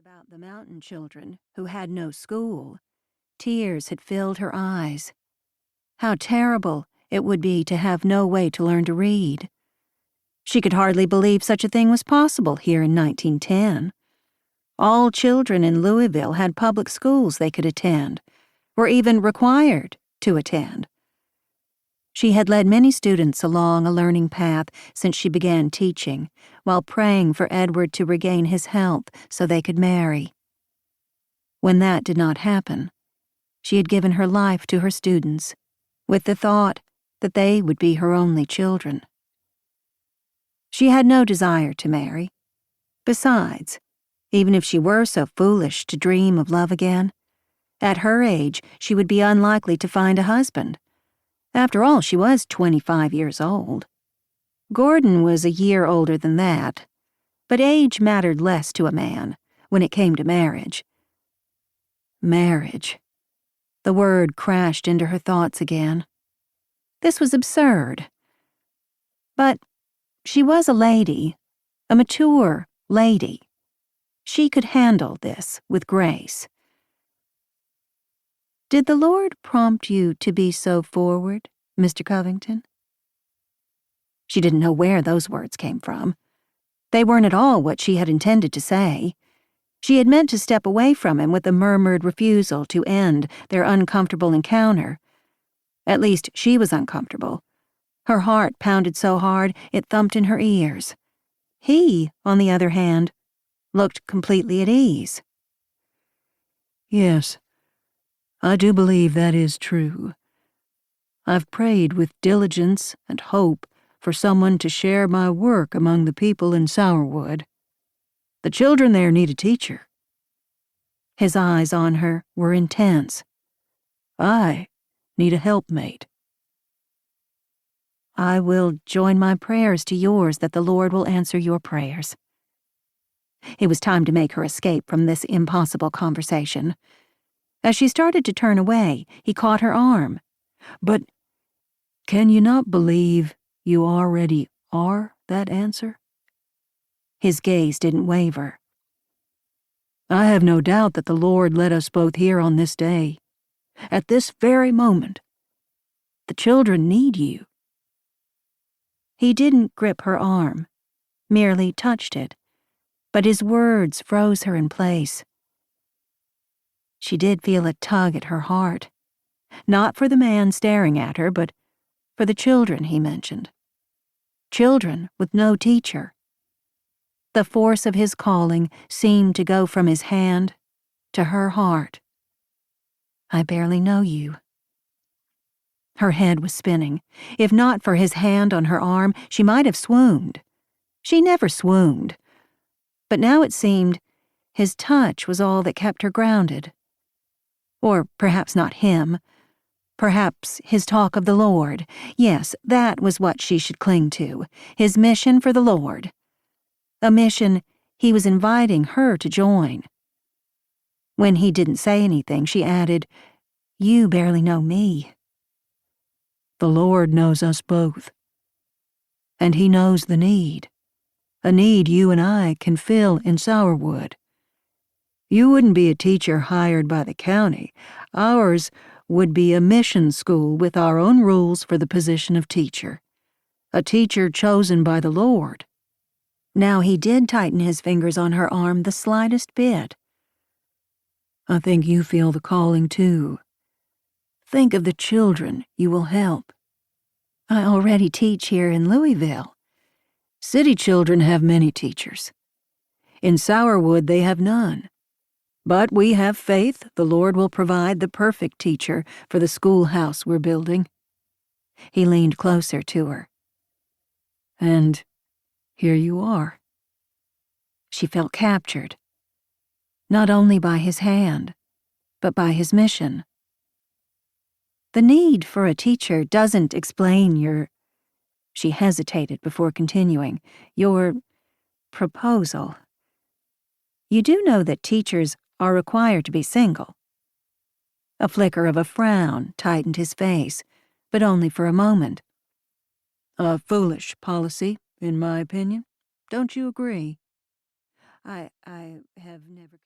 about the mountain children who had no school, tears had filled her eyes. How terrible it would be to have no way to learn to read. She could hardly believe such a thing was possible here in 1910. All children in Louisville had public schools they could attend, were even required to attend. She had led many students along a learning path since she began teaching, while praying for Edward to regain his health so they could marry. When that did not happen, she had given her life to her students, with the thought that they would be her only children. She had no desire to marry. Besides, even if she were so foolish to dream of love again, at her age she would be unlikely to find a husband. After all, she was 25 years old. Gordon was a year older than that, but age mattered less to a man when it came to marriage. Marriage. The word crashed into her thoughts again. This was absurd. But she was a lady, a mature lady. She could handle this with grace. Did the Lord prompt you to be so forward, Mr. Covington? She didn't know where those words came from. They weren't at all what she had intended to say. She had meant to step away from him with a murmured refusal to end their uncomfortable encounter. At least she was uncomfortable. Her heart pounded so hard it thumped in her ears. He, on the other hand, looked completely at ease. Yes, I do believe that is true. I've prayed with diligence and hope for someone to share my work among the people in Sourwood. The children there need a teacher. His eyes on her were intense. I need a helpmate. I will join my prayers to yours that the Lord will answer your prayers. It was time to make her escape from this impossible conversation. As she started to turn away, he caught her arm. But can you not believe you already are that answer? His gaze didn't waver. I have no doubt that the Lord led us both here on this day. At this very moment, the children need you. He didn't grip her arm, merely touched it, but his words froze her in place. She did feel a tug at her heart, not for the man staring at her, but for the children he mentioned. Children with no teacher. The force of his calling seemed to go from his hand to her heart. I barely know you. Her head was spinning. If not for his hand on her arm, she might have swooned. She never swooned. But now it seemed his touch was all that kept her grounded. Or perhaps not him. Perhaps his talk of the Lord. Yes, that was what she should cling to. His mission for the Lord. A mission he was inviting her to join. When he didn't say anything, she added, "You barely know me." The Lord knows us both. And He knows the need. A need you and I can fill in Sourwood. You wouldn't be a teacher hired by the county. Ours would be a mission school with our own rules for the position of teacher. A teacher chosen by the Lord. Now he did tighten his fingers on her arm the slightest bit. I think you feel the calling too. Think of the children you will help. I already teach here in Louisville. City children have many teachers. In Sourwood they have none. But we have faith the Lord will provide the perfect teacher for the schoolhouse we're building. He leaned closer to her. And here you are. She felt captured, not only by his hand, but by his mission. The need for a teacher doesn't explain your... She hesitated before continuing. Your proposal. You do know that teachers are required to be single. A flicker of a frown tightened his face, but only for a moment. A foolish policy, in my opinion. Don't you agree? I have never...